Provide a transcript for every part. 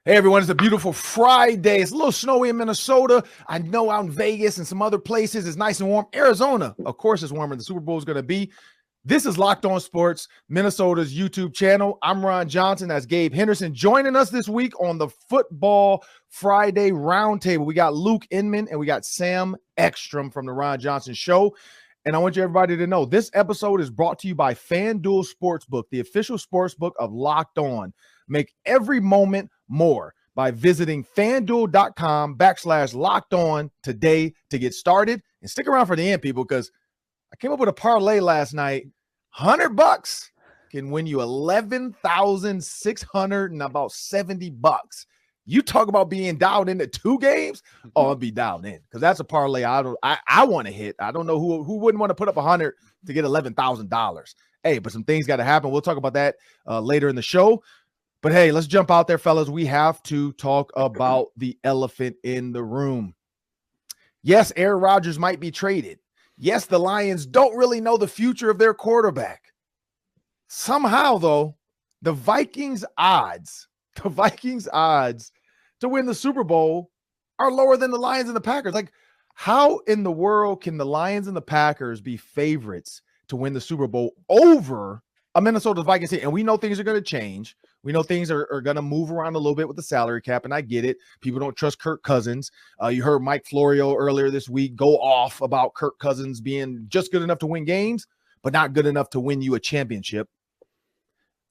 Hey everyone, it's a beautiful Friday. It's a little snowy in Minnesota. I know out in Vegas and some other places it's nice and warm. Arizona, of course, is warmer. The Super Bowl is going to be. This is Locked On Sports, Minnesota's YouTube channel. I'm Ron Johnson. That's Gabe Henderson joining us this week on the Football Friday Roundtable. We got Luke Inman and we got Sam Ekstrom from the Ron Johnson Show. And I want you everybody to know this episode is brought to you by FanDuel Sportsbook, the official sportsbook of Locked On. Make every moment more by visiting fanduel.com/locked-on today to get started. And stick around for the end, people, because I came up with a parlay last night. $100 can win you 11,600 and about $70. You talk about being dialed into two games. Oh, I'll be dialed in because that's a parlay I want to hit. I don't know who wouldn't want to put up 100 to get $11,000. Hey, but some things got to happen. We'll talk about that later in the show. But hey, let's jump out there, fellas. We have to talk about the elephant in the room. Yes, Aaron Rodgers might be traded. Yes, the Lions don't really know the future of their quarterback. Somehow, though, the Vikings' odds to win the Super Bowl are lower than the Lions and the Packers. Like, how in the world can the Lions and the Packers be favorites to win the Super Bowl over a Minnesota Vikings team? And we know things are going to change. We know things are going to move around a little bit with the salary cap, and I get it. People don't trust Kirk Cousins. You heard Mike Florio earlier this week go off about Kirk Cousins being just good enough to win games, but not good enough to win you a championship.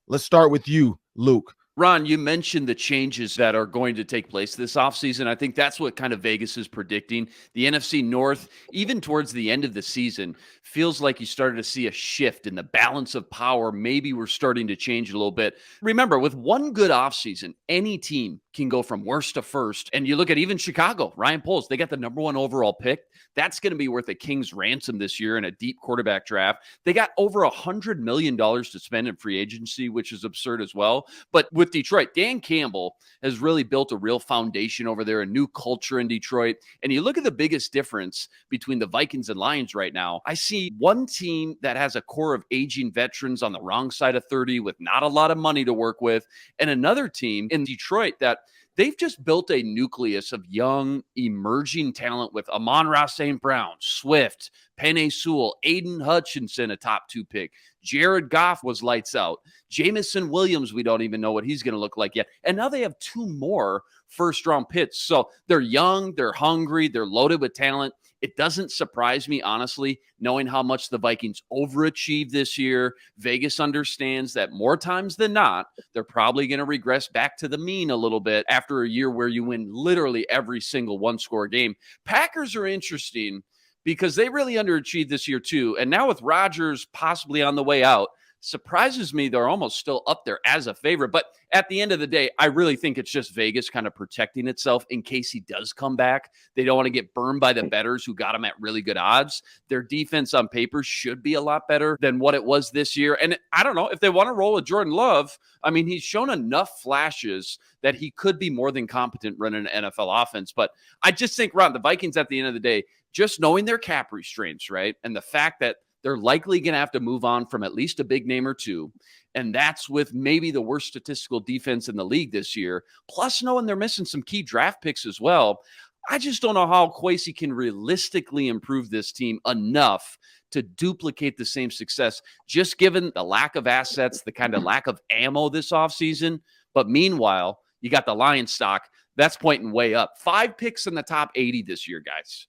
Let's start with you, Luke. Ron, you mentioned the changes that are going to take place this offseason. I think that's what kind of Vegas is predicting. The NFC North, even towards the end of the season, feels like you started to see a shift in the balance of power. Maybe we're starting to change a little bit. Remember, with one good offseason, any team can go from worst to first. And you look at even Chicago, Ryan Poles, they got the number one overall pick. That's going to be worth a king's ransom this year in a deep quarterback draft. They got over $100 million to spend in free agency, which is absurd as well. But with Detroit, Dan Campbell has really built a real foundation over there, a new culture in Detroit. And you look at the biggest difference between the Vikings and Lions right now. I see one team that has a core of aging veterans on the wrong side of 30 with not a lot of money to work with, and another team in Detroit that they've just built a nucleus of young, emerging talent with Amon-Ra St. Brown, Swift, Penei Sewell, Aiden Hutchinson, a top 2 pick. Jared Goff was lights out. Jamison Williams, we don't even know what he's going to look like yet. And now they have 2 more first-round picks. So they're young, they're hungry, they're loaded with talent. It doesn't surprise me, honestly, knowing how much the Vikings overachieved this year. Vegas understands that more times than not, they're probably going to regress back to the mean a little bit after a year where you win literally every single one-score game. Packers are interesting because they really underachieved this year too. And now with Rodgers possibly on the way out, surprises me they're almost still up there as a favorite. But at the end of the day, I really think it's just Vegas kind of protecting itself in case he does come back. They don't want to get burned by the bettors who got him at really good odds. Their defense on paper should be a lot better than what it was this year. And I don't know if they want to roll with Jordan Love. I mean, he's shown enough flashes that he could be more than competent running an NFL offense. But I just think, Ron, the Vikings at the end of the day, just knowing their cap restraints, right? And the fact that they're likely going to have to move on from at least a big name or two. And that's with maybe the worst statistical defense in the league this year. Plus, knowing they're missing some key draft picks as well. I just don't know how Kwesi can realistically improve this team enough to duplicate the same success, just given the lack of assets, the kind of lack of ammo this offseason. But meanwhile, you got the Lions stock. That's pointing way up. 5 picks in the top 80 this year, guys.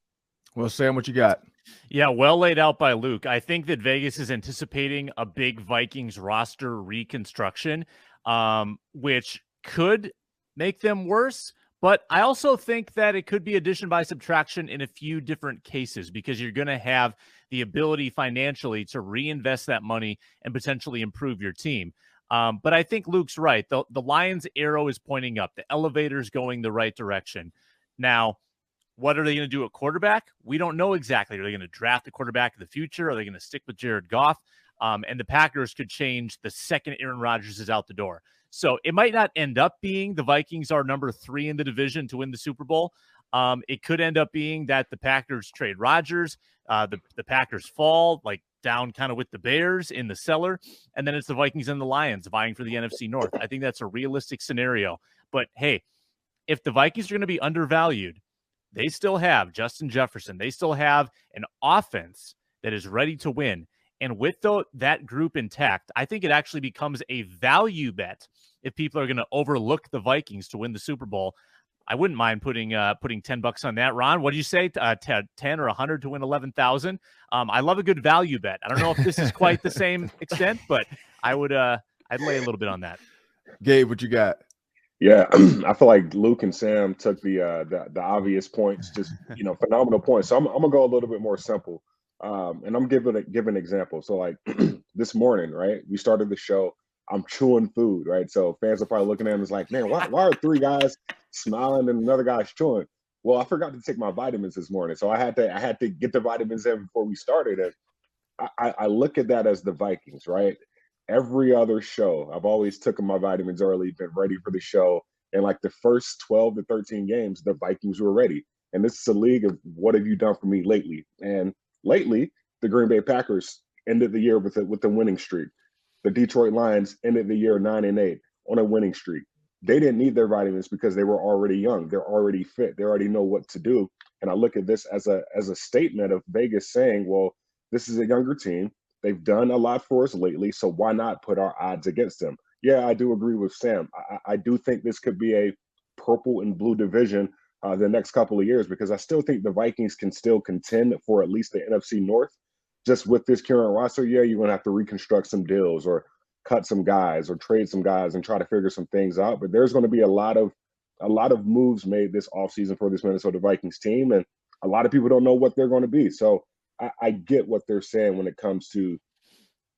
Well, Sam, what you got? Yeah, well laid out by Luke. I think that Vegas is anticipating a big Vikings roster reconstruction, which could make them worse. But I also think that it could be addition by subtraction in a few different cases because you're going to have the ability financially to reinvest that money and potentially improve your team. But I think Luke's right. The Lions' arrow is pointing up. The elevator's going the right direction. Now, what are they going to do at quarterback? We don't know exactly. Are they going to draft a quarterback in the future? Are they going to stick with Jared Goff? And the Packers could change the second Aaron Rodgers is out the door. So it might not end up being the Vikings are number 3 in the division to win the Super Bowl. It could end up being that the Packers trade Rodgers. The Packers fall like down kind of with the Bears in the cellar. And then it's the Vikings and the Lions vying for the NFC North. I think that's a realistic scenario. But hey, if the Vikings are going to be undervalued, they still have Justin Jefferson. They still have an offense that is ready to win. And with that group intact, I think it actually becomes a value bet if people are going to overlook the Vikings to win the Super Bowl. I wouldn't mind putting $10 on that. Ron, what do you say? 10 or 100 to win 11,000. I love a good value bet. I don't know if this is quite the same extent, but I'd lay a little bit on that. Gabe, what you got? Yeah, I feel like Luke and Sam took the obvious points, just phenomenal points. So I'm gonna go a little bit more simple, and I'm give an example. So like this morning, right? We started the show. I'm chewing food, right? So fans are probably looking at him as like, man, why are three guys smiling and another guy's chewing? Well, I forgot to take my vitamins this morning, so I had to get the vitamins in before we started. And I look at that as the Vikings, right? Every other show, I've always taken my vitamins early, been ready for the show. And like the first 12 to 13 games, the Vikings were ready. And this is a league of what have you done for me lately? And lately, the Green Bay Packers ended the year with a winning streak. The Detroit Lions ended the year 9-8 on a winning streak. They didn't need their vitamins because they were already young. They're already fit. They already know what to do. And I look at this as a statement of Vegas saying, well, this is a younger team. They've done a lot for us lately, so why not put our odds against them? Yeah, I do agree with Sam. I do think this could be a purple and blue division the next couple of years, because I still think the Vikings can still contend for at least the NFC North. Just with this current roster, yeah, you're going to have to reconstruct some deals or cut some guys or trade some guys and try to figure some things out. But there's going to be a lot of moves made this offseason for this Minnesota Vikings team, and a lot of people don't know what they're going to be. So I get what they're saying when it comes to,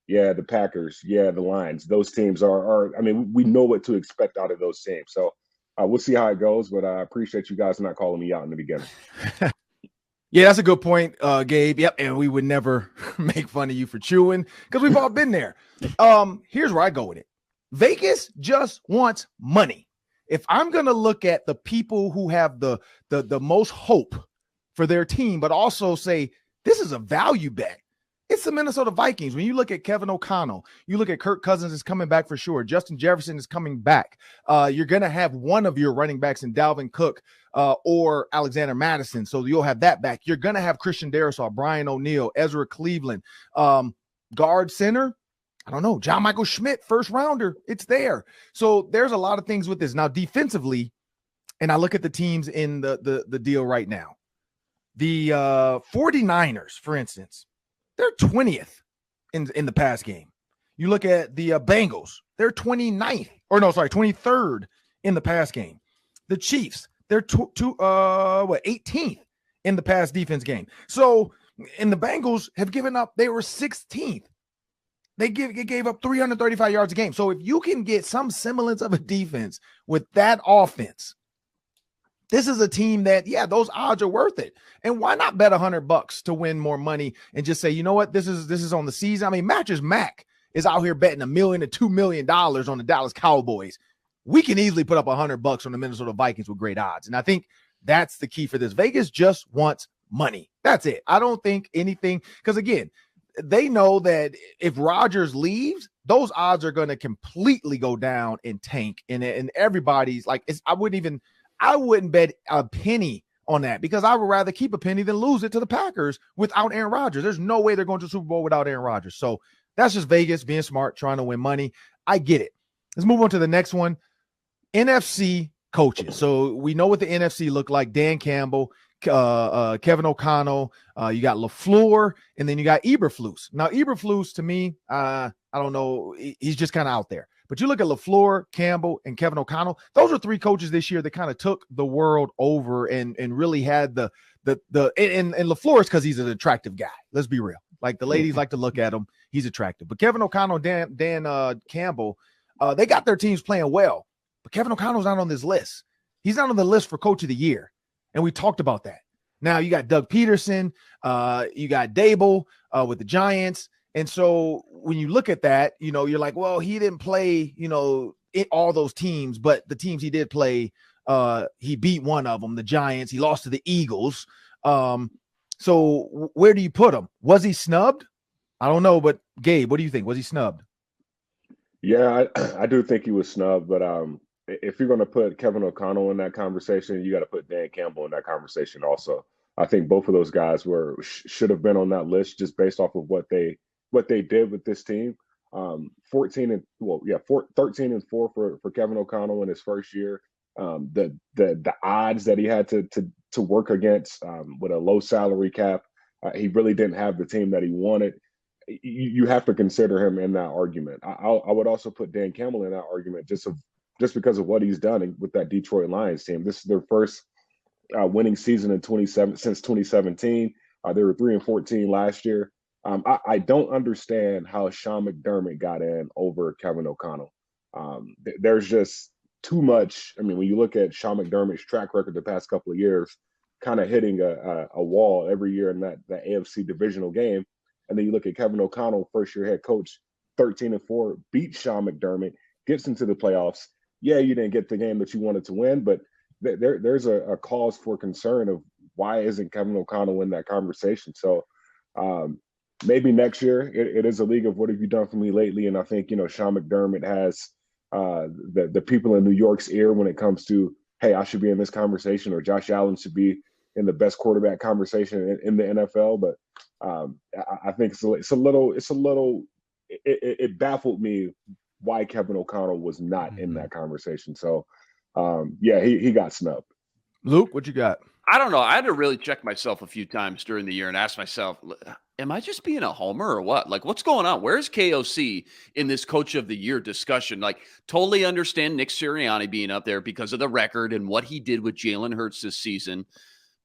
yeah, the Packers, yeah, the Lions. Those teams are I mean, we know what to expect out of those teams. So we'll see how it goes, but I appreciate you guys not calling me out in the beginning. Yeah, that's a good point, Gabe. Yep, and we would never make fun of you for chewing because we've all been there. Here's where I go with it. Vegas just wants money. If I'm going to look at the people who have the most hope for their team, but also say, this is a value bet, it's the Minnesota Vikings. When you look at Kevin O'Connell, you look at Kirk Cousins is coming back for sure. Justin Jefferson is coming back. You're going to have one of your running backs in Dalvin Cook or Alexander Madison. So you'll have that back. You're going to have Christian Darrisaw, Brian O'Neill, Ezra Cleveland, guard center. I don't know. John Michael Schmidt, first rounder. It's there. So there's a lot of things with this. Now, defensively, and I look at the teams in the deal right now. The 49ers, for instance, they're 20th in the pass game. You look at the Bengals, they're 23rd in the pass game. The Chiefs, they're 18th in the pass defense game. So, and the Bengals have given up, they were 16th. They gave up 335 yards a game. So if you can get some semblance of a defense with that offense, this is a team that, yeah, those odds are worth it. And why not bet $100 to win more money and just say, you know what, this is on the season. I mean, Mattress Mac is out here betting $1 million to $2 million on the Dallas Cowboys. We can easily put up $100 on the Minnesota Vikings with great odds. And I think that's the key for this. Vegas just wants money. That's it. I don't think anything, because again, they know that if Rodgers leaves, those odds are going to completely go down and tank. And everybody's like, I wouldn't bet a penny on that, because I would rather keep a penny than lose it to the Packers without Aaron Rodgers. There's no way they're going to the Super Bowl without Aaron Rodgers. So that's just Vegas being smart, trying to win money. I get it. Let's move on to the next one. NFC coaches. So we know what the NFC look like. Dan Campbell, Kevin O'Connell, you got LaFleur, and then you got Eberflus. Now, Eberflus, to me, I don't know. He's just kind of out there. But you look at LaFleur, Campbell, and Kevin O'Connell. Those are three coaches this year that kind of took the world over and really had and LaFleur is because he's an attractive guy. Let's be real. Like the ladies like to look at him. He's attractive. But Kevin O'Connell, Dan Campbell, they got their teams playing well. But Kevin O'Connell's not on this list. He's not on the list for Coach of the Year. And we talked about that. Now you got Doug Peterson, you got Dable with the Giants. And so when you look at that, you're like, well, he didn't play, all those teams, but the teams he did play, he beat one of them, the Giants. He lost to the Eagles. So where do you put him? Was he snubbed? I don't know, but Gabe, what do you think? Was he snubbed? Yeah, I do think he was snubbed, but if you're going to put Kevin O'Connell in that conversation, you got to put Dan Campbell in that conversation also. I think both of those guys should have been on that list just based off of what they did with this team. 13 and 4 for Kevin O'Connell in his first year. The odds that he had to work against with a low salary cap, he really didn't have the team that he wanted. You have to consider him in that argument. I would also put Dan Campbell in that argument just because of what he's done with that Detroit Lions team. This is their first winning season since 2017. They were 3-14 last year. I don't understand how Sean McDermott got in over Kevin O'Connell. There's just too much. I mean, when you look at Sean McDermott's track record the past couple of years, kind of hitting a wall every year in that AFC divisional game, and then you look at Kevin O'Connell, first-year head coach, 13-4, beats Sean McDermott, gets into the playoffs. Yeah, you didn't get the game that you wanted to win, but there's a cause for concern of why isn't Kevin O'Connell in that conversation. So maybe next year it is a league of what have you done for me lately, and I think Sean McDermott has the people in New York's ear when it comes to, hey, I should be in this conversation, or Josh Allen should be in the best quarterback conversation in the NFL. But I think it baffled me why Kevin O'Connell was not in that conversation. So he got snubbed. Luke, what you got? I don't know. I had to really check myself a few times during the year and ask myself, am I just being a homer or what? Like, what's going on? Where's KOC in this coach of the year discussion? Like, totally understand Nick Sirianni being up there because of the record and what he did with Jalen Hurts this season.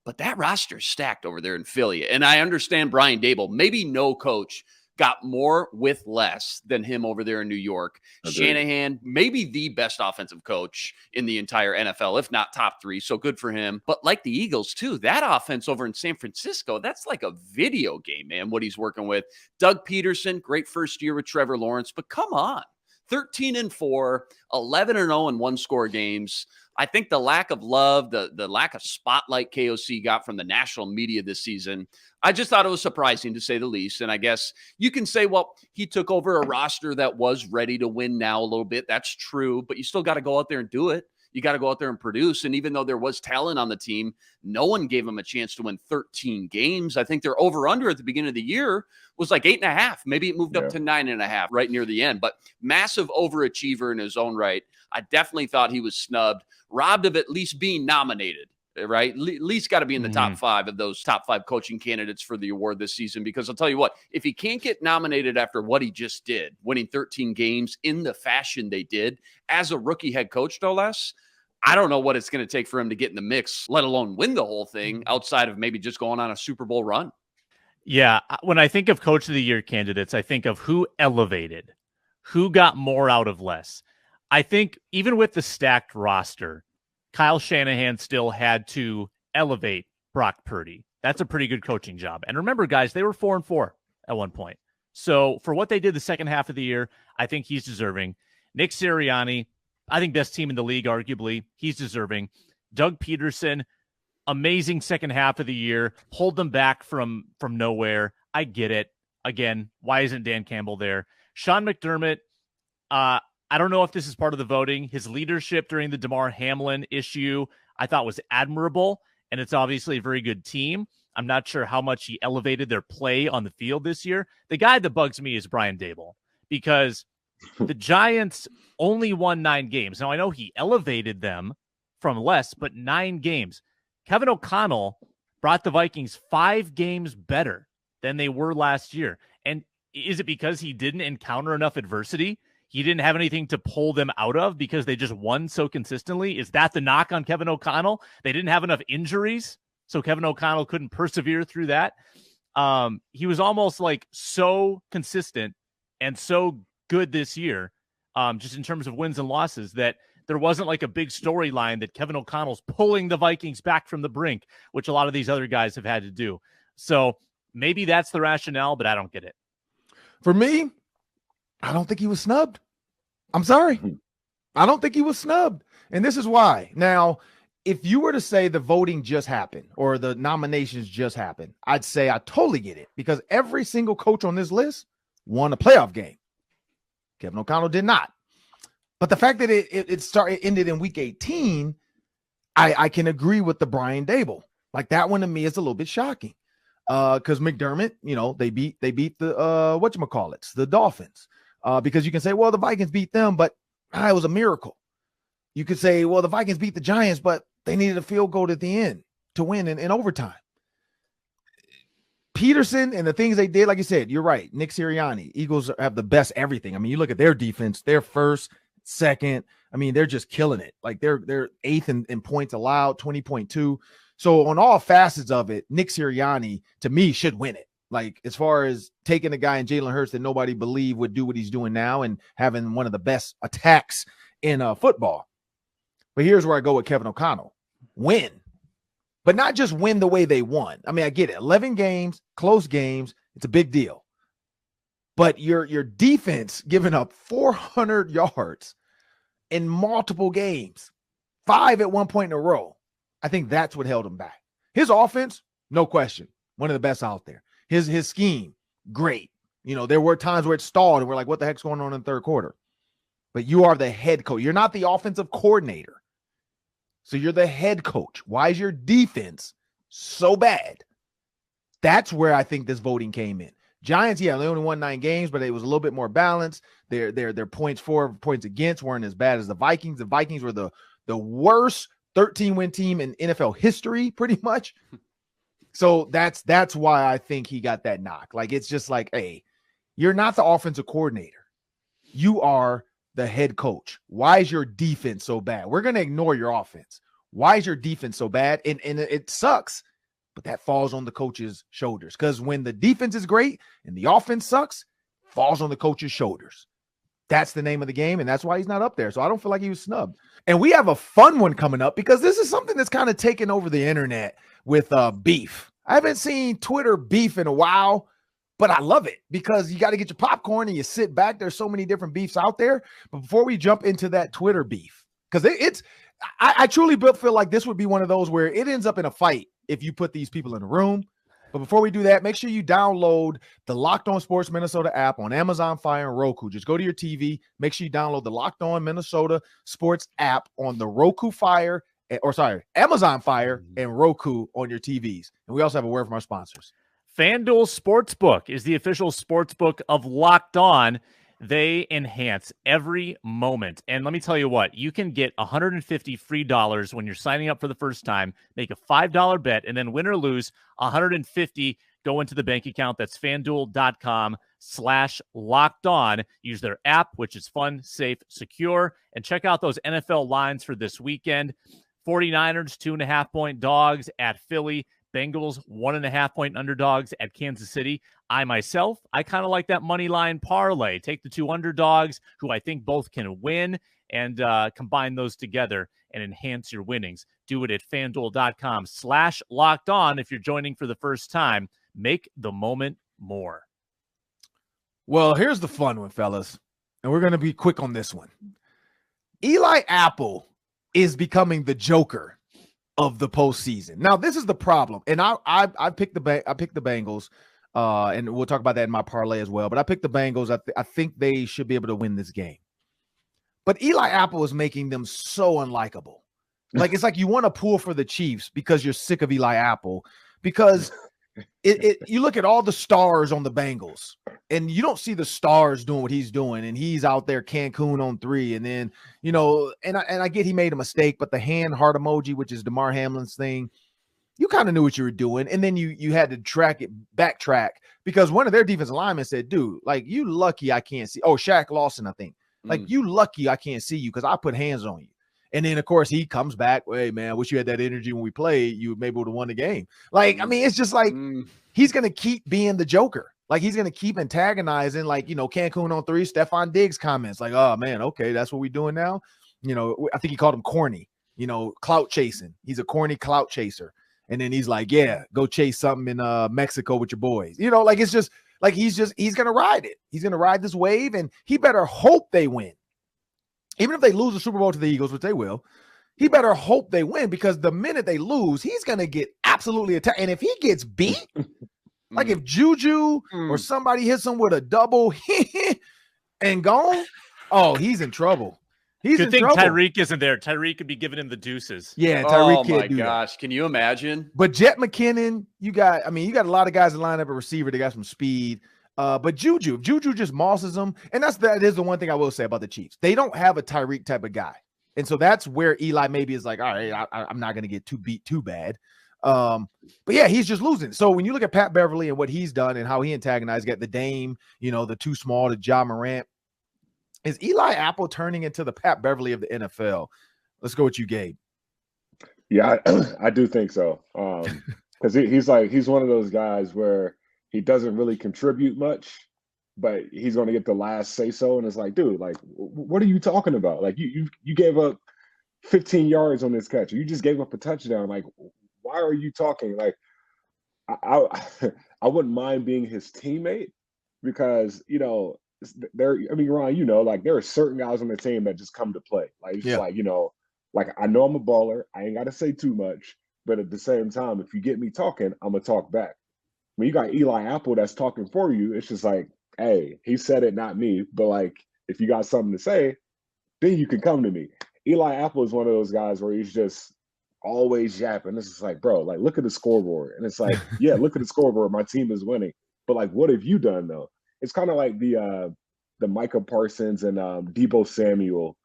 But that roster's stacked over there in Philly. And I understand Brian Daboll, maybe no coach got more with less than him over there in New York. Agreed. Shanahan, maybe the best offensive coach in the entire NFL, if not top 3. So good for him. But like the Eagles too, that offense over in San Francisco, that's like a video game, man, what he's working with. Doug Peterson, great first year with Trevor Lawrence, but come on. 13-4, 11-0 in one-score games. I think the lack of love, the lack of spotlight KOC got from the national media this season, I just thought it was surprising, to say the least. And I guess you can say, well, he took over a roster that was ready to win now a little bit. That's true, but you still got to go out there and do it. You got to go out there and produce. And even though there was talent on the team, no one gave him a chance to win 13 games. I think their over-under at the beginning of the year was like 8.5. Maybe it moved up to 9.5 right near the end. But massive overachiever in his own right. I definitely thought he was snubbed, robbed of at least being nominated, right? At least got to be in the top 5 of those top 5 coaching candidates for the award this season. Because I'll tell you what, if he can't get nominated after what he just did, winning 13 games in the fashion they did as a rookie head coach, no less, I don't know what it's going to take for him to get in the mix, let alone win the whole thing, outside of maybe just going on a Super Bowl run. Yeah, when I think of coach of the year candidates, I think of who elevated, who got more out of less. I think even with the stacked roster, Kyle Shanahan still had to elevate Brock Purdy. That's a pretty good coaching job. And remember, guys, they were 4-4 at one point. So for what they did the second half of the year, I think he's deserving. Nick Sirianni, I think best team in the league, arguably. He's deserving. Doug Peterson, amazing second half of the year, pulled them back from nowhere. I get it. Again, why isn't Dan Campbell there? Sean McDermott, I don't know if this is part of the voting. His leadership during the DeMar Hamlin issue, I thought was admirable, and it's obviously a very good team. I'm not sure how much he elevated their play on the field this year. The guy that bugs me is Brian Daboll, because the Giants only won 9 games. Now, I know he elevated them from less, but 9 games. Kevin O'Connell brought the Vikings 5 games better than they were last year. And is it because he didn't encounter enough adversity? He didn't have anything to pull them out of because they just won so consistently? Is that the knock on Kevin O'Connell? They didn't have enough injuries, so Kevin O'Connell couldn't persevere through that. He was almost like so consistent and so good this year, just in terms of wins and losses, that there wasn't like a big storyline that Kevin O'Connell's pulling the Vikings back from the brink, which a lot of these other guys have had to do. So maybe that's the rationale, but I don't get it. For me, I don't think he was snubbed. I'm sorry. I don't think he was snubbed. And this is why. Now, if you were to say the voting just happened or the nominations just happened, I'd say I totally get it, because every single coach on this list won a playoff game. Kevin O'Connell did not. But the fact that it ended in week 18, I can agree with the Brian Dable. Like that one to me is a little bit shocking. Because McDermott, they beat the whatchamacallits, the Dolphins. Because you can say, well, the Vikings beat them, but it was a miracle. You could say, well, the Vikings beat the Giants, but they needed a field goal at the end to win in overtime. Peterson and the things they did, like you said, you're right. Nick Sirianni, Eagles have the best everything. I mean, you look at their defense, they're first, second. I mean, they're just killing it. Like they're eighth in points allowed, 20.2. So on all facets of it, Nick Sirianni, to me, should win it. Like as far as taking a guy in Jalen Hurts that nobody believed would do what he's doing now and having one of the best attacks in football. But here's where I go with Kevin O'Connell. Win. But not just win the way they won. I mean, I get it. 11 games, close games. It's a big deal. But your defense giving up 400 yards in multiple games, 5 at one point in a row. I think that's what held him back. His offense, no question, one of the best out there. His scheme, great. There were times where it stalled and we're like, what the heck's going on in the third quarter? But you are the head coach. You're not the offensive coordinator. So you're the head coach. Why is your defense so bad? That's where I think this voting came in. Giants, yeah, they only won 9 games, but it was a little bit more balanced. Their points for, points against weren't as bad as the Vikings. The Vikings were the worst 13-win team in NFL history, pretty much. So that's why I think he got that knock. Like, it's just like, hey, you're not the offensive coordinator. You are the head coach. Why is your defense so bad? We're going to ignore your offense. Why is your defense so bad? And it sucks, but that falls on the coach's shoulders. Because when the defense is great and the offense sucks, it falls on the coach's shoulders. That's the name of the game, and that's why he's not up there. So I don't feel like he was snubbed. And we have a fun one coming up because this is something that's kind of taken over the internet with beef. I haven't seen Twitter beef in a while, but I love it because you got to get your popcorn and you sit back. There's so many different beefs out there. But before we jump into that Twitter beef, because I truly feel like this would be one of those where it ends up in a fight if you put these people in a room. But before we do that, make sure you download the Locked On Sports Minnesota app on Amazon Fire and Roku. Just go to your TV. Make sure you download the Locked On Minnesota Sports app on the Amazon Fire and Roku on your TVs. And we also have a word from our sponsors. FanDuel Sportsbook is the official sportsbook of Locked On. They enhance every moment. And let me tell you what, you can get $150 free when you're signing up for the first time. Make a $5 bet, and then win or lose, $150 go into the bank account. That's FanDuel.com/locked on. Use their app, which is fun, safe, secure. And check out those NFL lines for this weekend. 49ers, 2.5-point dogs at Philly. Bengals, 1.5-point underdogs at Kansas City. I kind of like that money line parlay. Take the 2 underdogs, who I think both can win, and combine those together and enhance your winnings. Do it at FanDuel.com/locked on if you're joining for the first time. Make the moment more. Well, here's the fun one, fellas, and we're going to be quick on this one. Eli Apple is becoming the Joker of the postseason. Now, this is the problem, and I picked the Bengals, and we'll talk about that in my parlay as well. But I picked the Bengals. I think they should be able to win this game. But Eli Apple is making them so unlikable. Like, it's like you want to pull for the Chiefs because you're sick of Eli Apple. Because you look at all the stars on the Bengals, and you don't see the stars doing what he's doing, and he's out there Cancun on 3, and then and I get he made a mistake, but the hand heart emoji, which is DeMar Hamlin's thing, you kind of knew what you were doing, and then you had to backtrack because one of their defensive linemen said, "Dude, like, you lucky I can't see." Oh, Shaq Lawson, I think. Like, you lucky I can't see you because I put hands on you. And then, of course, he comes back. Hey, man, I wish you had that energy when we played. You maybe would have won the game. Like, I mean, it's just like he's going to keep being the Joker. Like, he's going to keep antagonizing, like, Cancun on 3, Stephon Diggs comments. Like, oh, man, okay, that's what we're doing now. I think he called him corny, clout chasing. He's a corny clout chaser. And then he's like, yeah, go chase something in Mexico with your boys. Like, it's just like he's going to ride it. He's going to ride this wave, and he better hope they win. Even if they lose the Super Bowl to the Eagles, which they will, he better hope they win because the minute they lose, he's going to get absolutely attacked. And if he gets beat, like if Juju or somebody hits him with a double and gone, oh, he's in trouble. He's Good in thing trouble. Tyreek isn't there. Tyreek could be giving him the deuces. Yeah, Tyreek Oh can't my do gosh. that. Can you imagine? But Jet McKinnon, you got a lot of guys in line up a receiver. They got some speed. But Juju just mosses them. And that is the one thing I will say about the Chiefs. They don't have a Tyreek type of guy. And so that's where Eli maybe is like, all right, I'm not going to get beat too bad. But yeah, he's just losing. So when you look at Pat Beverly and what he's done and how he antagonized, got the Dame, the too small, the Ja Morant, is Eli Apple turning into the Pat Beverly of the NFL? Let's go with you, Gabe. Yeah, I do think so. Because he's one of those guys where he doesn't really contribute much, but he's going to get the last say so. And it's like, dude, like, what are you talking about? Like, you gave up 15 yards on this catch. You just gave up a touchdown. Like, why are you talking? Like, I wouldn't mind being his teammate because, Ron, like there are certain guys on the team that just come to play. Like, it's just like, like I know I'm a baller. I ain't got to say too much. But at the same time, if you get me talking, I'm going to talk back. When you got Eli Apple that's talking for you, it's just like, hey, he said it, not me. But like, if you got something to say, then you can come to me. Eli Apple is one of those guys where he's just always yapping. It's just like, bro, like, look at the scoreboard. And it's like, yeah, look at the scoreboard. My team is winning. But like, what have you done though? It's kind of like the Micah Parsons and Deebo Samuel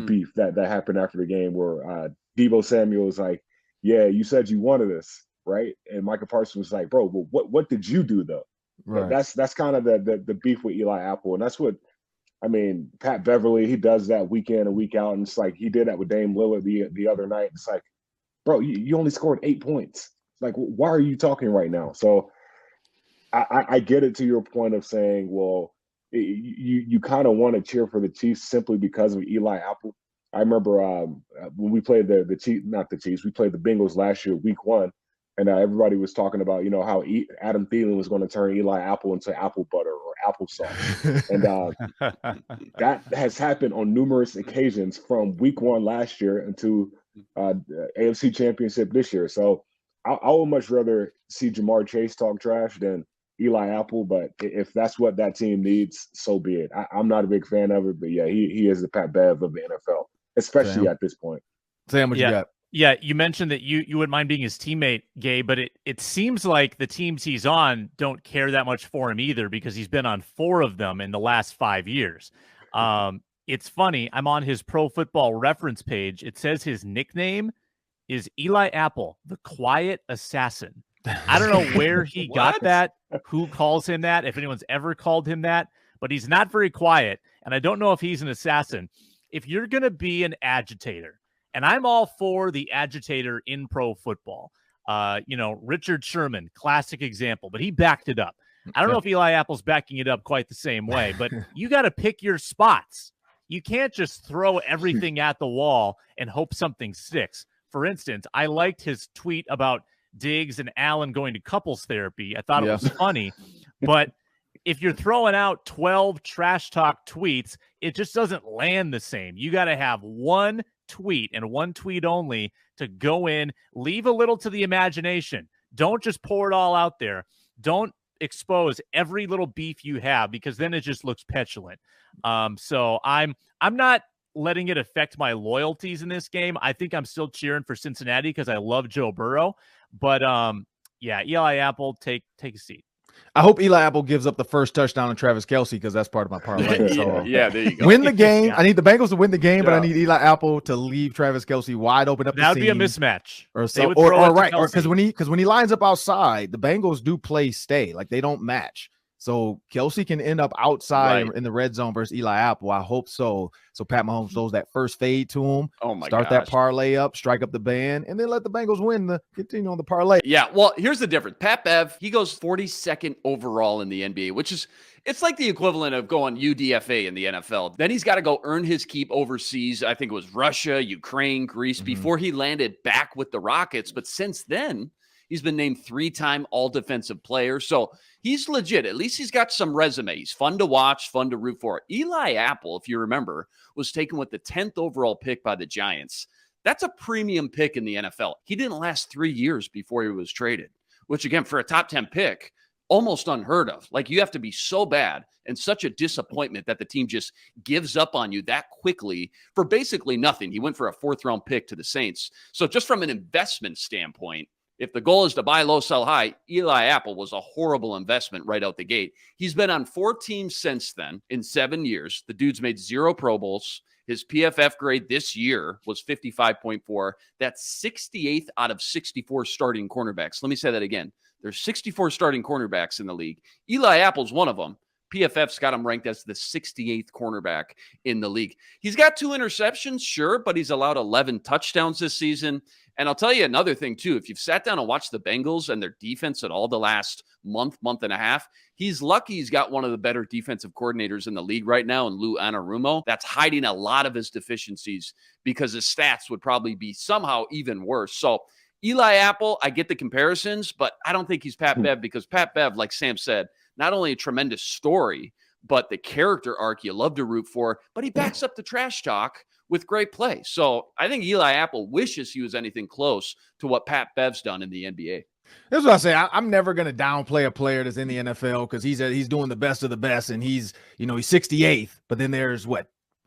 beef that happened after the game where Deebo Samuel was like, yeah, you said you wanted us, right? And Micah Parsons was like, bro, well, what did you do though? Right. That's kind of the beef with Eli Apple. And that's what, Pat Beverly, he does that week in and week out. And it's like, he did that with Dame Lillard the other night. It's like, bro, you only scored 8 points. Like, why are you talking right now? So I get it to your point of saying, well, you kind of want to cheer for the Chiefs simply because of Eli Apple. I remember when we played the Chiefs, not the Chiefs, we played the Bengals last year, week 1, and everybody was talking about, how Adam Thielen was going to turn Eli Apple into apple butter or applesauce. And that has happened on numerous occasions from week 1 last year into AFC Championship this year. So I would much rather see Jamar Chase talk trash than Eli Apple, but if that's what that team needs, so be it. I'm not a big fan of it, but yeah, he is the Pat Bev of the NFL, especially at this point. Sam, what you got? Yeah, you mentioned that you wouldn't mind being his teammate, Gabe, but it seems like the teams he's on don't care that much for him either because he's been on 4 of them in the last 5 years. It's funny. I'm on his Pro Football Reference page. It says his nickname is Eli Apple, the Quiet Assassin. I don't know where he got that, who calls him that, if anyone's ever called him that, but he's not very quiet, and I don't know if he's an assassin. If you're going to be an agitator, and I'm all for the agitator in pro football, Richard Sherman, classic example, but he backed it up. I don't know if Eli Apple's backing it up quite the same way, but you got to pick your spots. You can't just throw everything at the wall and hope something sticks. For instance, I liked his tweet about Diggs and Allen going to couples therapy. I thought it was funny, but if you're throwing out 12 trash talk tweets, it just doesn't land the same. You got to have one tweet and one tweet only to go in, leave a little to the imagination. Don't just pour it all out there. Don't expose every little beef you have because then it just looks petulant. So I'm not letting it affect my loyalties in this game. I think I'm still cheering for Cincinnati because I love Joe Burrow. But Eli Apple, take a seat. I hope Eli Apple gives up the first touchdown on Travis Kelce because that's part of my parlay. So there you go. Win the game. I need the Bengals to win the game, but I need Eli Apple to leave Travis Kelce wide open up the seam. That would be a mismatch. Or because when he lines up outside, the Bengals do play stay. Like they don't match. So Kelce can end up outside in the red zone versus Eli Apple. I hope so. So Pat Mahomes throws that first fade to him. Oh my Start that parlay up, strike up the band, and then let the Bengals win continue on the parlay. Yeah, well, here's the difference. Pat Bev, he goes 42nd overall in the NBA, which is it's like the equivalent of going UDFA in the NFL. Then he's got to go earn his keep overseas. I think it was Russia, Ukraine, Greece before he landed back with the Rockets. But since then, he's been named 3-time all-defensive player. So he's legit. At least he's got some resume. He's fun to watch, fun to root for. Eli Apple, if you remember, was taken with the 10th overall pick by the Giants. That's a premium pick in the NFL. He didn't last 3 years before he was traded, which, again, for a top 10 pick, almost unheard of. Like, you have to be so bad and such a disappointment that the team just gives up on you that quickly for basically nothing. He went for a 4th-round pick to the Saints. So just from an investment standpoint, if the goal is to buy low, sell high, Eli Apple was a horrible investment right out the gate. He's been on 4 teams since then in 7 years. The dude's made 0 Pro Bowls. His PFF grade this year was 55.4. That's 68th out of 64 starting cornerbacks. Let me say that again. There's 64 starting cornerbacks in the league. Eli Apple's one of them. PFF's got him ranked as the 68th cornerback in the league. He's got 2 interceptions, sure, but he's allowed 11 touchdowns this season. And I'll tell you another thing, too. If you've sat down and watched the Bengals and their defense at all the last month and a half, he's lucky he's got one of the better defensive coordinators in the league right now in Lou Anarumo. That's hiding a lot of his deficiencies because his stats would probably be somehow even worse. So Eli Apple, I get the comparisons, but I don't think he's Pat Bev because Pat Bev, like Sam said, not only a tremendous story, but the character arc you love to root for, but he backs up the trash talk with great play. So I think Eli Apple wishes he was anything close to what Pat Bev's done in the NBA. That's what I say. I'm never going to downplay a player that's in the NFL because he's doing the best of the best, and he's 68th. But then there's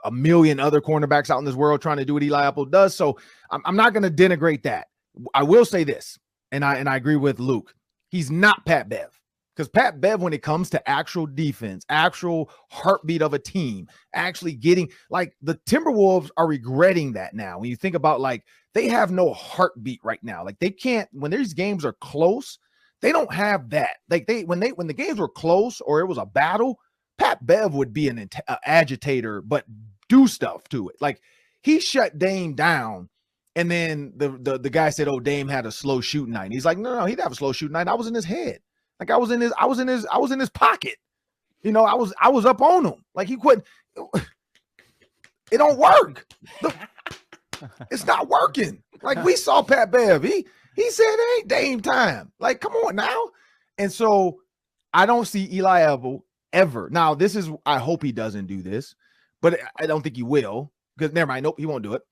a million other cornerbacks out in this world trying to do what Eli Apple does. So I'm not going to denigrate that. I will say this, and I agree with Luke. He's not Pat Bev. Because Pat Bev, when it comes to actual defense, actual heartbeat of a team, actually getting, like, the Timberwolves are regretting that now. When you think about, like, they have no heartbeat right now. Like, they can't, when these games are close, they don't have that. Like, when the games were close or it was a battle, Pat Bev would be an agitator, but do stuff to it. Like, he shut Dame down. And then the guy said, "Oh, Dame had a slow shooting night." And he's like, no, he didn't have a slow shooting night. I was in his head. Like, I was in his pocket. I was up on him. Like, he quit. It don't work. It's not working. Like, we saw Pat Bev. He said it ain't Dame time. Like, come on now. And so I don't see Eli Apple ever. Now, I hope he doesn't do this, but I don't think he will. Because never mind. Nope, he won't do it.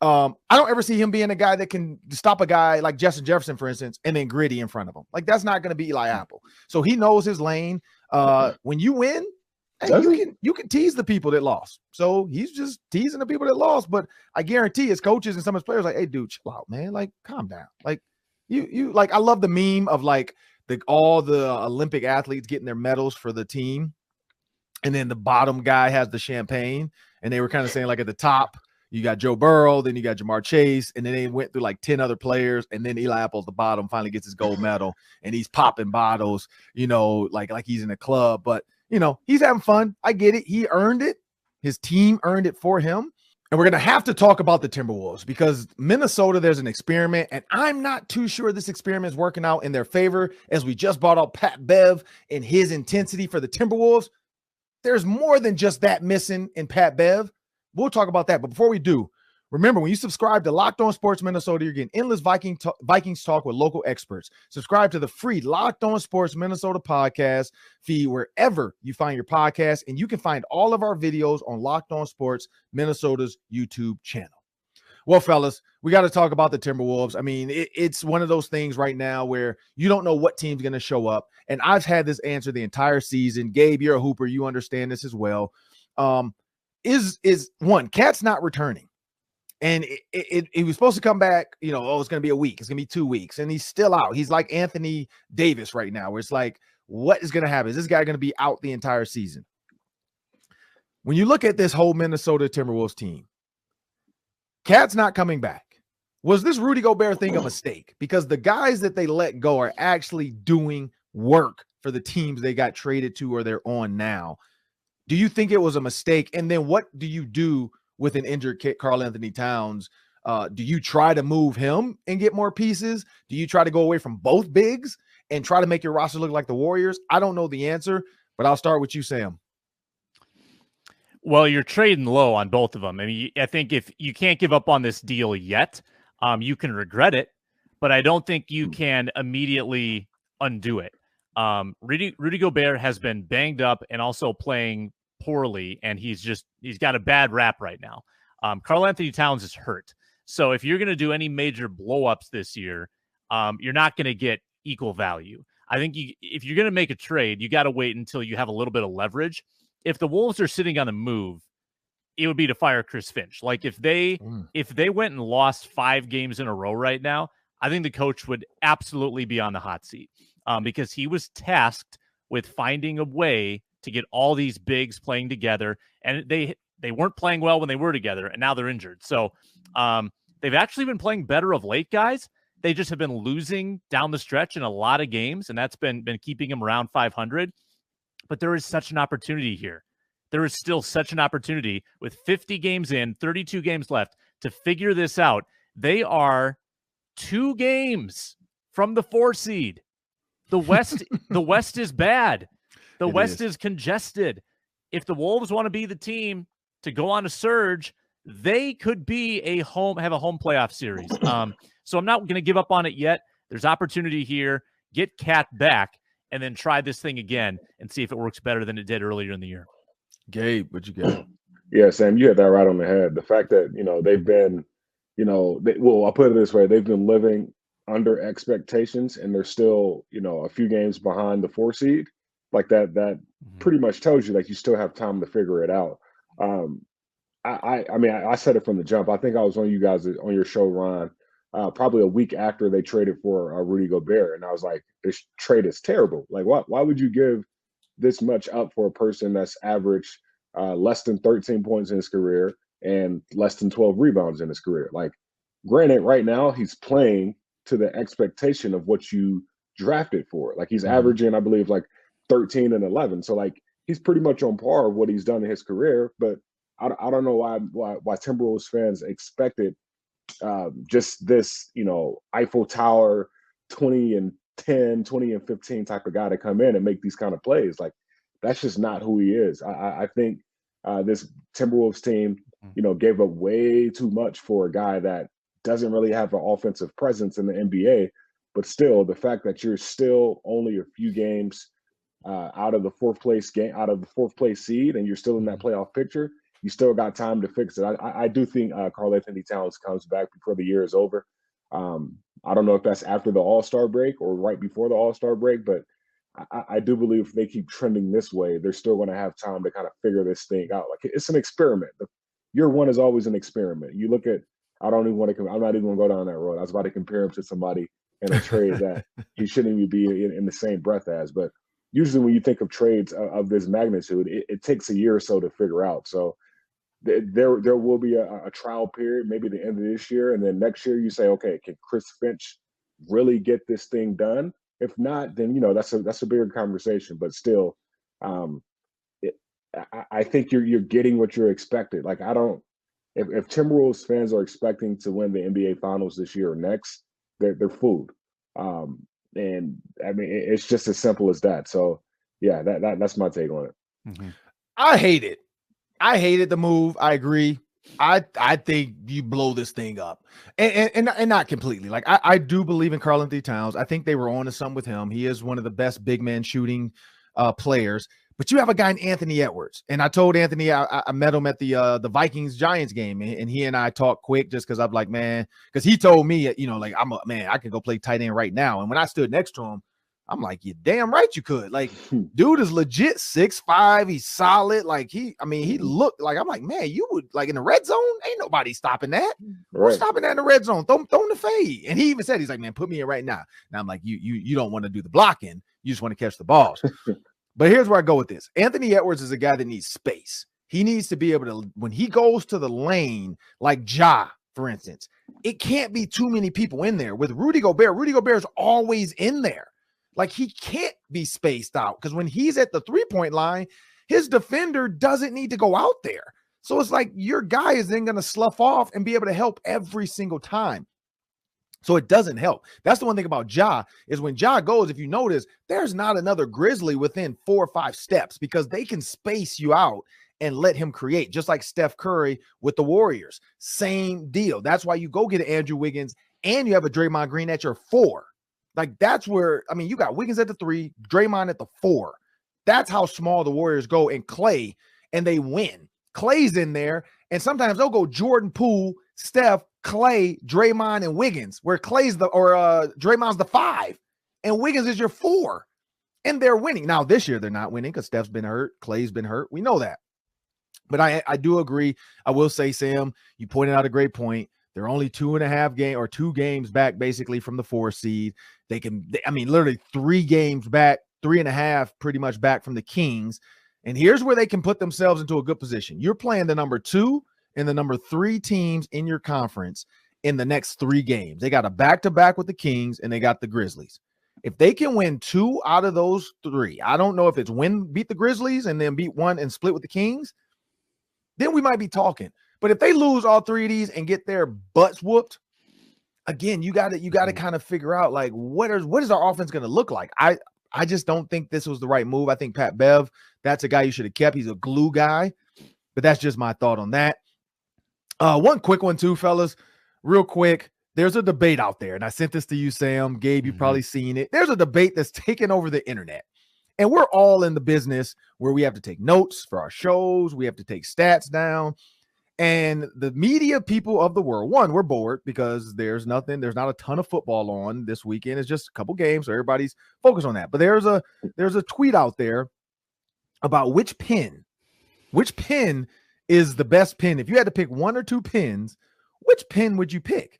I don't ever see him being a guy that can stop a guy like Justin Jefferson, for instance, and then Gritty in front of him. Like, that's not going to be Eli Apple. So he knows his lane. When you win, hey, you can tease the people that lost. So he's just teasing the people that lost. But I guarantee his coaches and some of his players like, "Hey, dude, chill out, man. Like, calm down." Like, you like, I love the meme of like all the Olympic athletes getting their medals for the team, and then the bottom guy has the champagne, and they were kind of saying, like, at the top, you got Joe Burrow, then you got Jamar Chase, and then they went through like 10 other players, and then Eli Apple at the bottom finally gets his gold medal, and he's popping bottles, like he's in a club. But, he's having fun. I get it. He earned it. His team earned it for him. And we're going to have to talk about the Timberwolves because Minnesota, there's an experiment, and I'm not too sure this experiment is working out in their favor. As we just brought up Pat Bev and his intensity for the Timberwolves, there's more than just that missing in Pat Bev. We'll talk about that. But before we do, remember, when you subscribe to Locked On Sports Minnesota, you're getting endless Vikings talk with local experts. Subscribe to the free Locked On Sports Minnesota podcast feed wherever you find your podcast, and you can find all of our videos on Locked On Sports Minnesota's YouTube channel. Well, fellas, we got to talk about the Timberwolves. I mean, it's one of those things right now where you don't know what team's going to show up, and I've had this answer the entire season. Gabe, you're a hooper. You understand this as well. Is one, Cat's not returning, and he was supposed to come back, it's going to be a week, it's going to be 2 weeks, and he's still out. He's like Anthony Davis right now, where it's like, what is going to happen? Is this guy going to be out the entire season? When you look at this whole Minnesota Timberwolves team, Cat's not coming back. Was this Rudy Gobert thing a mistake? Because the guys that they let go are actually doing work for the teams they got traded to or they're on now. Do you think it was a mistake? And then what do you do with an injured Karl-Anthony Towns? Do you try to move him and get more pieces? Do you try to go away from both bigs and try to make your roster look like the Warriors? I don't know the answer, but I'll start with you, Sam. Well, you're trading low on both of them. I mean, I think if you can't give up on this deal yet, you can regret it, but I don't think you can immediately undo it. Rudy Gobert has been banged up and also playing poorly, and he's got a bad rap right now. Karl-Anthony Towns is hurt. So if you're going to do any major blow-ups this year, you're not going to get equal value. I think if you're going to make a trade, you got to wait until you have a little bit of leverage. If the Wolves are sitting on the move, it would be to fire Chris Finch. Like if they went and lost 5 games in a row right now, I think the coach would absolutely be on the hot seat because he was tasked with finding a way to get all these bigs playing together, and they weren't playing well when they were together, and now they're injured. So they've actually been playing better of late, guys. They just have been losing down the stretch in a lot of games, and that's been keeping them around 500. But there is such an opportunity here. There is still such an opportunity with 50 games in, 32 games left to figure this out. They are 2 games from the 4 seed. The West, the West is bad. The West is congested. If the Wolves want to be the team to go on a surge, they could be have a home playoff series. So I'm not going to give up on it yet. There's opportunity here. Get Cat back and then try this thing again and see if it works better than it did earlier in the year. Gabe, what you got? Yeah, Sam, you hit that right on the head. The fact that, they've been, I'll put it this way. They've been living under expectations and they're still, a few games behind the 4 seed. Like that pretty much tells you like you still have time to figure it out. I said it from the jump. I think I was on you guys on your show, Ron, probably a week after they traded for Rudy Gobert. And I was like, this trade is terrible. Like, why would you give this much up for a person that's averaged less than 13 points in his career and less than 12 rebounds in his career? Like, granted, right now he's playing to the expectation of what you drafted for. Like, he's averaging, I believe, like 13 and 11. So, like, he's pretty much on par of what he's done in his career. But I don't know why Timberwolves fans expected just this, Eiffel Tower 20 and 10, 20 and 15 type of guy to come in and make these kind of plays. Like, that's just not who he is. I think this Timberwolves team, gave up way too much for a guy that doesn't really have an offensive presence in the NBA. But still, the fact that you're still only a few games out of the fourth place seed, and you're still in that playoff picture, you still got time to fix it. I do think karl-Anthony Towns comes back before the year is over. I don't know if that's after the All-Star break or right before the All-Star break, but I do believe if they keep trending this way, they're still going to have time to kind of figure this thing out. Like, it's an experiment. Year one is always an experiment. You look at, I'm not even going to go down that road. I was about to compare him to somebody in a trade that he shouldn't even be in the same breath as. But usually when you think of trades of this magnitude, it takes a year or so to figure out. So there will be a trial period, maybe the end of this year. And then next year you say, okay, can Chris Finch really get this thing done? If not, then, that's a bigger conversation. But still, I think you're getting what you're expected. Like, if Timberwolves fans are expecting to win the NBA Finals this year or next, they're fooled. And I mean, it's just as simple as that. So yeah, that's my take on it. Mm-hmm. I hate it. I hated the move. I agree. I think you blow this thing up, and not completely. Like, I do believe in karl-Anthony Towns. I think they were on to something with him. He is one of the best big man shooting players. But you have a guy in Anthony Edwards, and I told Anthony I met him at the Vikings Giants game, and he and I talked quick just because I'm like, man, because he told me, like, I can go play tight end right now. And when I stood next to him, I'm like, you're damn right you could. Like, dude is legit 6'5". He's solid. Like, he looked like, I'm like, man, you would, like, in the red zone, ain't nobody stopping that. Right. Who's stopping that in the red zone? Throw the fade. And he even said, he's like, man, put me in right now. Now I'm like, you don't want to do the blocking. You just want to catch the balls. But here's where I go with this. Anthony Edwards is a guy that needs space. He needs to be able to, when he goes to the lane, like Ja, for instance, it can't be too many people in there. With Rudy Gobert is always in there. Like, he can't be spaced out because when he's at the 3-point line, his defender doesn't need to go out there. So it's like your guy is then going to slough off and be able to help every single time. So it doesn't help. That's the one thing about Ja is when Ja goes, if you notice, there's not another Grizzly within 4 or 5 steps because they can space you out and let him create, just like Steph Curry with the Warriors. Same deal. That's why you go get Andrew Wiggins and you have a Draymond Green at your 4. Like, that's where, I mean, you got Wiggins at the 3, Draymond at the 4. That's how small the Warriors go, and Clay, and they win. Clay's in there, and sometimes they'll go Jordan Poole, Steph, Clay, Draymond, and Wiggins, where Draymond's the 5. and Wiggins is your 4, and they're winning. Now, this year, they're not winning because Steph's been hurt. Clay's been hurt. We know that. But I do agree. I will say, Sam, you pointed out a great point. They're only 2 games back, basically, from the 4 seed. Literally 3 games back, 3.5 pretty much back from the Kings. And here's where they can put themselves into a good position. You're playing the number 2 and the number 3 teams in your conference in the next 3 games. They got a back-to-back with the Kings, and they got the Grizzlies. If they can win 2 out of those 3, I don't know if it's beat the Grizzlies and then beat 1 and split with the Kings, then we might be talking. But if they lose all 3 of these and get their butts whooped, again, you got to kind of figure out, like, what is our offense going to look like? I just don't think this was the right move. I think Pat Bev, that's a guy you should have kept. He's a glue guy, but that's just my thought on that. One quick one too, fellas, real quick. There's a debate out there, and I sent this to you, Sam. Gabe, you've probably seen it. There's a debate that's taken over the internet. And we're all in the business where we have to take notes for our shows. We have to take stats down. And the media people of the world, one, we're bored because there's not a ton of football on this weekend. It's just a couple games, so everybody's focused on that. But there's a tweet out there about which pin is the best pin. If you had to pick 1 or 2 pins, which pin would you pick?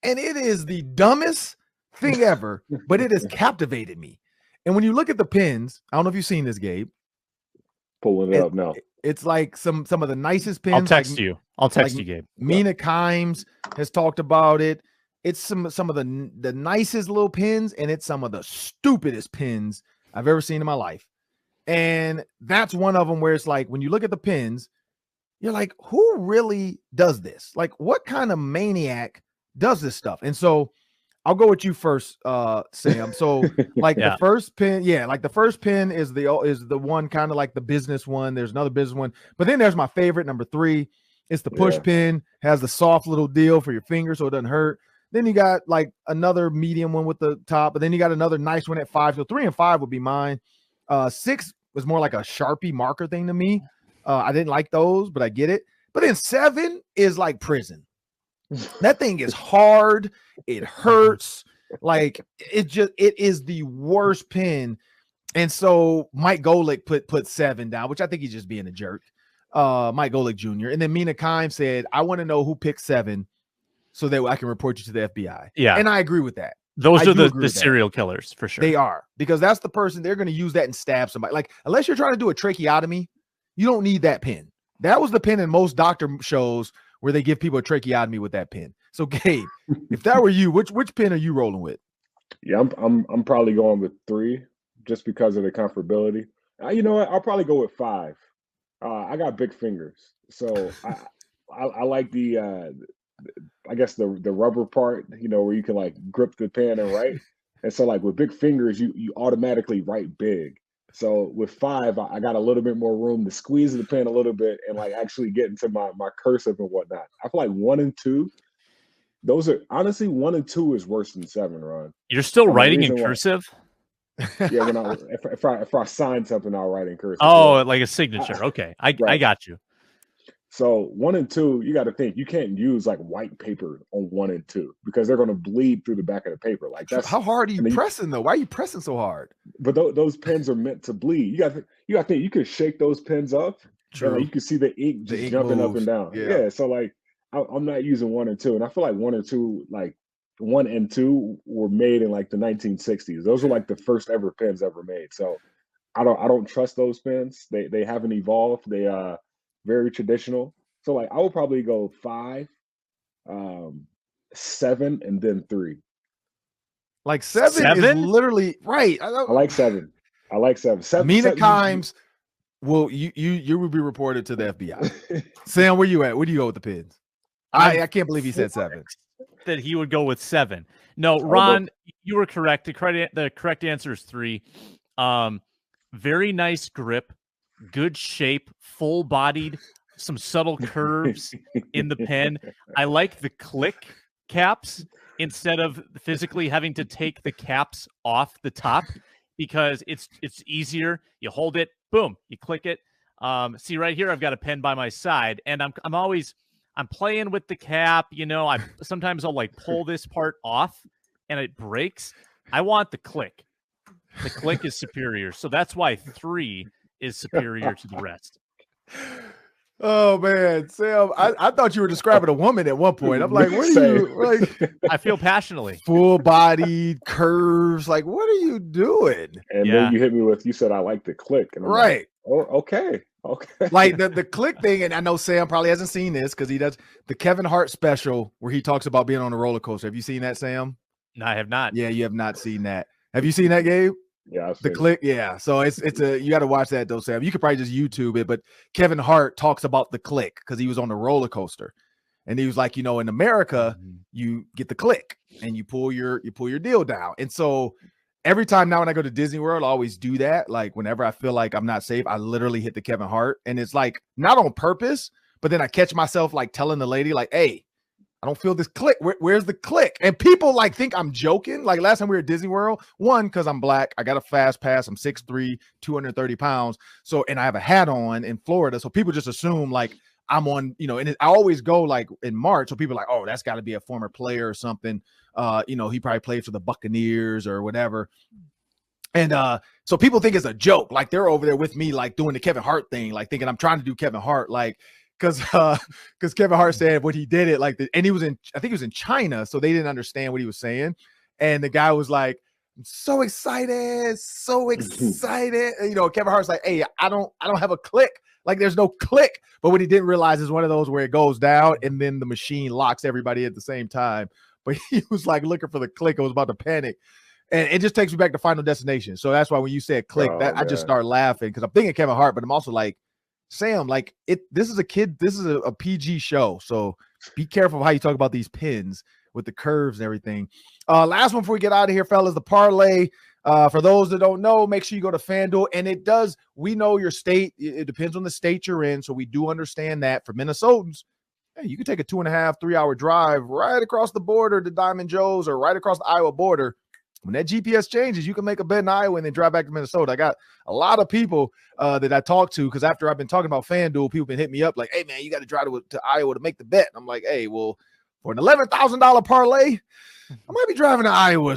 And it is the dumbest thing ever, but it has captivated me. And when you look at the pins, I don't know if you've seen this, Gabe. Pulling it up now. It's like some of the nicest pins. I'll text you, Gabe. Mina Kimes has talked about it. It's some of the nicest little pins, and it's some of the stupidest pins I've ever seen in my life. And that's one of them where it's like, when you look at the pins, you're like, who really does this? Like, what kind of maniac does this stuff? And so I'll go with you first, Sam. So like the first pin, the first pin is the one kind of like the business one. There's another business one, but then there's my favorite, number 3. It's the push pin, has the soft little deal for your finger so it doesn't hurt. Then you got like another medium one with the top, but then you got another nice one at 5. So 3 and 5 would be mine. 6 was more like a Sharpie marker thing to me. I didn't like those, but I get it. But then 7 is like prison. That thing is hard. It hurts. Like it is the worst pin. And so Mike Golick put 7 down, which I think he's just being a jerk. Mike Golick Jr. And then Mina Kimes said, I want to know who picked 7 so that I can report you to the FBI. Yeah. And I agree with that. Those are the serial killers for sure. They are, because that's the person they're going to use that and stab somebody. Like, unless you're trying to do a tracheotomy, you don't need that pin. That was the pin in most doctor shows where they give people a tracheotomy with that pin. So, Gabe, if that were you, which pin are you rolling with? Yeah, I'm probably going with 3 just because of the comfortability. You know what? I'll probably go with 5. I got big fingers, so I like the I guess the rubber part, you know, where you can like grip the pen and write. And so like with big fingers, you automatically write big. So with 5, I got a little bit more room to squeeze the pen a little bit and like actually get into my cursive and whatnot. I feel like 1 and 2, those are honestly 1 and 2 is worse than 7, Ron. You're still writing in cursive? Yeah, if I sign something, I'll write in cursive. Oh, like a signature. Okay. I got you. So 1 and 2, you got to think you can't use like white paper on 1 and 2 because they're going to bleed through the back of the paper. Like that's how hard are you pressing though? Why are you pressing so hard? But those pens are meant to bleed. You got to think you could shake those pens up. True. And, like, you can see the ink just jumping up and down. Yeah. So like I'm not using 1 and 2, and I feel like 1 and 2, like 1 and 2 were made in like the 1960s. Those were like the first ever pens ever made. So I don't trust those pens. They haven't evolved. They very traditional. So like I would probably go 5, 7, and then 3. Like 7 is literally right. I like 7. I like 7. Mina Kimes, well, you will be reported to the FBI. Sam, where you at? Where do you go with the pins? I can't believe he said 7. That he would go with 7. No, Ron, you were correct. The correct answer is 3. Very nice grip, good shape, full-bodied, some subtle curves in the pen. I like the click caps instead of physically having to take the caps off the top because it's easier. You hold it, boom, you click it. See right here, I've got a pen by my side, and I'm playing with the cap. You know, sometimes I'll like pull this part off and it breaks. I want the click. The click is superior. So that's why 3 is superior to the rest. Oh man, Sam, I thought you were describing a woman at one point. I'm like, what are you like? I feel passionately. Full bodied curves. Like, what are you doing? And then you hit me with, you said I like the click. And I'm right. Like, oh, okay. Like the click thing, and I know Sam probably hasn't seen this because he does the Kevin Hart special where he talks about being on a roller coaster. Have you seen that, Sam? No, I have not. Yeah, you have not seen that. Have you seen that, Gabe? Yeah, the click. Yeah, so it's you got to watch that though, Sam. You could probably just YouTube it, but Kevin Hart talks about the click because he was on the roller coaster, and he was like, in America, you get the click and you pull your deal down, and so every time now when I go to Disney World, I always do that. Like whenever I feel like I'm not safe, I literally hit the Kevin Hart, and it's like not on purpose, but then I catch myself like telling the lady like, "Hey, I don't feel this click. Where's the click?" And people like think I'm joking. Like last time we were at Disney World, one, because I'm black, I got a fast pass. I'm 6'3", 230 pounds. So, and I have a hat on in Florida. So people just assume like I'm on, and I always go like in March. So people are like, oh, that's got to be a former player or something. He probably played for the Buccaneers or whatever. And so people think it's a joke. Like they're over there with me, like doing the Kevin Hart thing, like thinking I'm trying to do Kevin Hart, like, because Kevin Hart said when he did it, like, and he was I think he was in China, so they didn't understand what he was saying. And the guy was like, I'm so excited. Kevin Hart's like, hey, I don't have a click. Like, there's no click. But what he didn't realize is one of those where it goes down and then the machine locks everybody at the same time. But he was like looking for the click. I was about to panic. And it just takes me back to Final Destination. So that's why when you said click, I just start laughing because I'm thinking Kevin Hart, but I'm also like, Sam, like this is a PG show, so be careful of how you talk about these pins with the curves and everything. Last one before we get out of here, fellas, the parlay. For those that don't know, make sure you go to FanDuel, and we know your state. It depends on the state you're in, so we do understand that. For Minnesotans, hey, you can take a 2.5, 3 hour drive right across the border to Diamond Joe's or right across the Iowa border. When that GPS changes, you can make a bet in Iowa and then drive back to Minnesota. I got a lot of people that I talked to because after I've been talking about FanDuel, people been hitting me up like, hey, man, you got to drive to Iowa to make the bet. I'm like, hey, well, for an $11,000 parlay, I might be driving to Iowa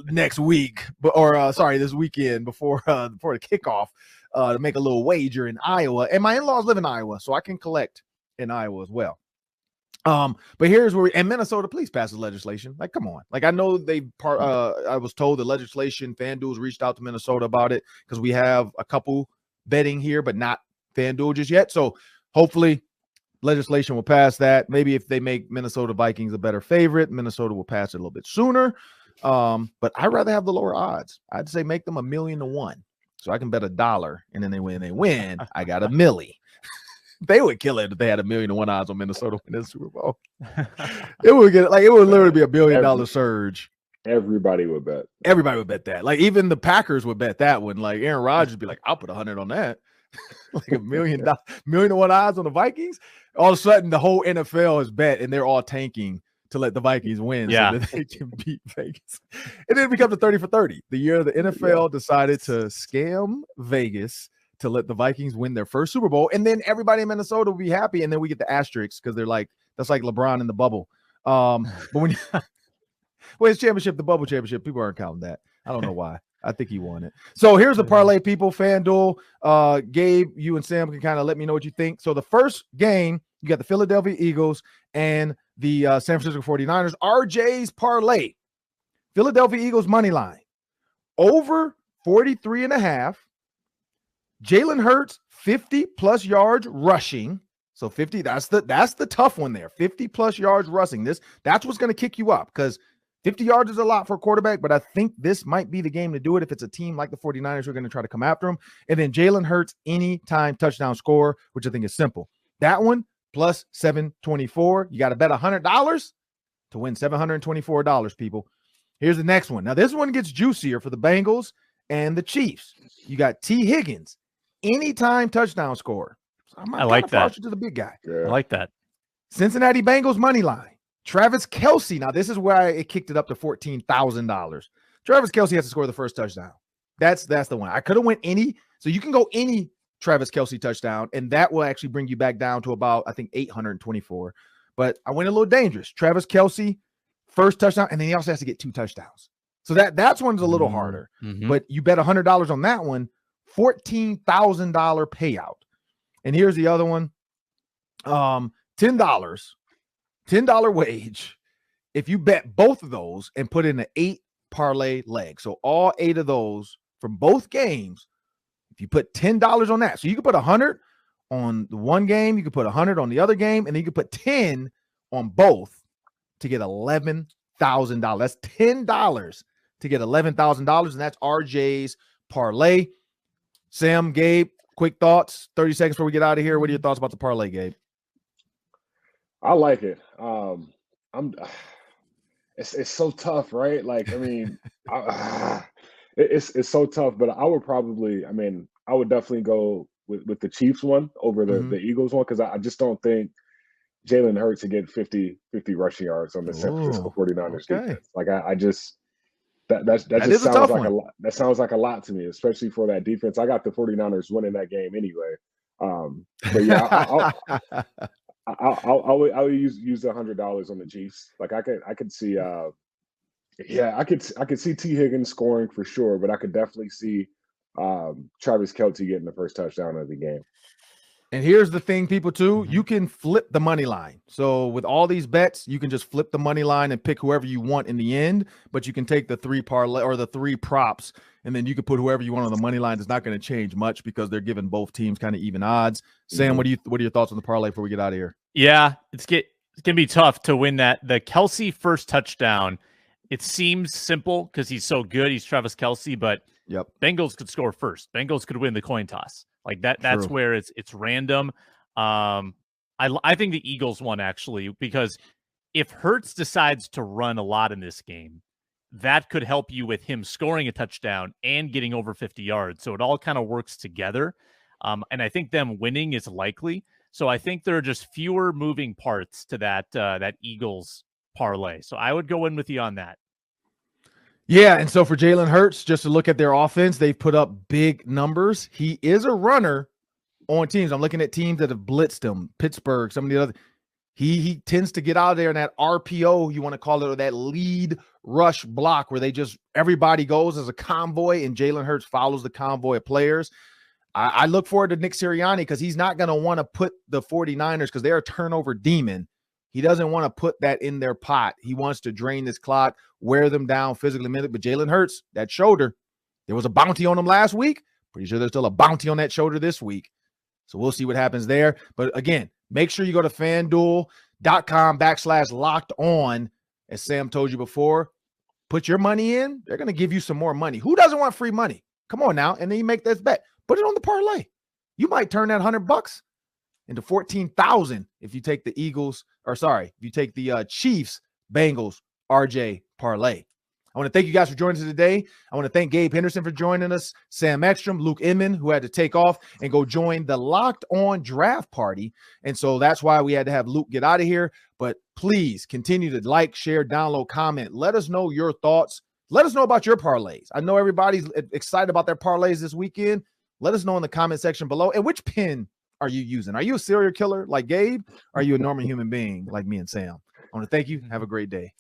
next week, this weekend before the kickoff to make a little wager in Iowa. And my in-laws live in Iowa, so I can collect in Iowa as well. But here's where and Minnesota, please pass the legislation. Like, come on. Like, I know I was told the legislation, FanDuel's reached out to Minnesota about it because we have a couple betting here, but not FanDuel just yet. So hopefully legislation will pass that. Maybe if they make Minnesota Vikings a better favorite, Minnesota will pass it a little bit sooner. But I'd rather have the lower odds. I'd say make them 1,000,000 to 1. So I can bet $1 and then they win. I got a milli. They would kill it if they had 1,000,000 to 1 odds on Minnesota winning the Super Bowl. It would literally be $1 billion surge. Everybody would bet. Everybody would bet that. Like even the Packers would bet that one. Like Aaron Rodgers would be like, I'll put 100 on that. Like $1,000,000 to 1 odds on the Vikings. All of a sudden, the whole NFL is bet, and they're all tanking to let the Vikings win so that they can beat Vegas. And then it becomes a 30 for 30. The year the NFL decided to scam Vegas to let the Vikings win their first Super Bowl. And then everybody in Minnesota will be happy. And then we get the asterisks because they're like, that's like LeBron in the bubble. But when it's championship, the bubble championship, people aren't counting that. I don't know why. I think he won it. So here's the parlay, people. FanDuel. Gabe, you and Sam can kind of let me know what you think. So the first game, you got the Philadelphia Eagles and the San Francisco 49ers. RJ's parlay. Philadelphia Eagles money line. Over 43.5. Jalen Hurts, 50+ yards rushing. So 50, that's the tough one there. 50+ yards rushing. That's what's going to kick you up because 50 yards is a lot for a quarterback, but I think this might be the game to do it if it's a team like the 49ers who are going to try to come after him. And then Jalen Hurts, anytime touchdown score, which I think is simple. That one, plus 724. You got to bet $100 to win $724, people. Here's the next one. Now, this one gets juicier for the Bengals and the Chiefs. You got T. Higgins, anytime touchdown score. So I like that. To the big guy. Yeah. I like that. Cincinnati Bengals money line. Travis Kelce. Now, this is where it kicked it up to $14,000. Travis Kelce has to score the first touchdown. That's the one. I could have went any. So you can go any Travis Kelce touchdown, and that will actually bring you back down to about, I think, 824. But I went a little dangerous. Travis Kelce, first touchdown, and then he also has to get 2 touchdowns. So that's one's a little harder. But you bet $100 on that one, $14,000 payout. And here's the other one. $10 wage. If you bet both of those and put in an 8 parlay leg, so all 8 of those from both games, if you put $10 on that, so you can put 100 on the one game, you can put 100 on the other game, and then you can put 10 on both to get $11,000. That's $10 to get $11,000, and that's RJ's parlay. Sam, Gabe, quick thoughts, 30 seconds before we get out of here. What are your thoughts about the parlay, Gabe? I like it. It's so tough, right? Like, I mean, it's so tough, but I would definitely go with the Chiefs one over the Eagles one, because I just don't think Jalen Hurts to get 50 rushing yards on the San Francisco 49ers defense. Like, I just that just sounds like a lot. That sounds like a lot to me, especially for that defense. I got the 49ers winning that game anyway. But yeah, I would use $100 on the Chiefs. Like, I could see I could see T. Higgins scoring for sure, but I could definitely see Travis Kelce getting the first touchdown of the game. And here's the thing, people, too. You can flip the money line. So with all these bets, you can just flip the money line and pick whoever you want in the end, but you can take the 3 parlay or the 3 props, and then you can put whoever you want on the money line. It's not going to change much because they're giving both teams kind of even odds. Sam, what are your thoughts on the parlay before we get out of here? Yeah, it's going to be tough to win that. The Kelce first touchdown, it seems simple because he's so good. He's Travis Kelce, but Bengals could score first. Bengals could win the coin toss. Like that. That's where it's random. I think the Eagles won, actually, because if Hurts decides to run a lot in this game, that could help you with him scoring a touchdown and getting over 50 yards. So it all kind of works together. And I think them winning is likely. So I think there are just fewer moving parts to that Eagles parlay. So I would go in with you on that. Yeah, and so for Jalen Hurts, just to look at their offense, they've put up big numbers. He is a runner on teams. I'm looking at teams that have blitzed him, Pittsburgh, some of the other. He tends to get out of there in that RPO, you want to call it, or that lead rush block where everybody goes as a convoy, and Jalen Hurts follows the convoy of players. I look forward to Nick Sirianni because he's not going to want to put the 49ers, because they're a turnover demon. He doesn't want to put that in their pot. He wants to drain this clock, wear them down physically. But Jalen Hurts, that shoulder, there was a bounty on him last week. Pretty sure there's still a bounty on that shoulder this week. So we'll see what happens there. But again, make sure you go to FanDuel.com/locked-on. As Sam told you before, put your money in. They're going to give you some more money. Who doesn't want free money? Come on now. And then you make this bet. Put it on the parlay. You might turn that $100 into 14,000 if you take the if you take the Chiefs Bengals RJ parlay. I want to thank you guys for joining us today. I want to thank Gabe Henderson for joining us, Sam Ekstrom, Luke Inman, who had to take off and go join the Locked On Draft Party. And so that's why we had to have Luke get out of here. But please continue to like, share, download, comment. Let us know your thoughts. Let us know about your parlays. I know everybody's excited about their parlays this weekend. Let us know in the comment section below. And which pin are you using? Are you a serial killer like Gabe? Or are you a normal human being like me and Sam? I want to thank you. Have a great day.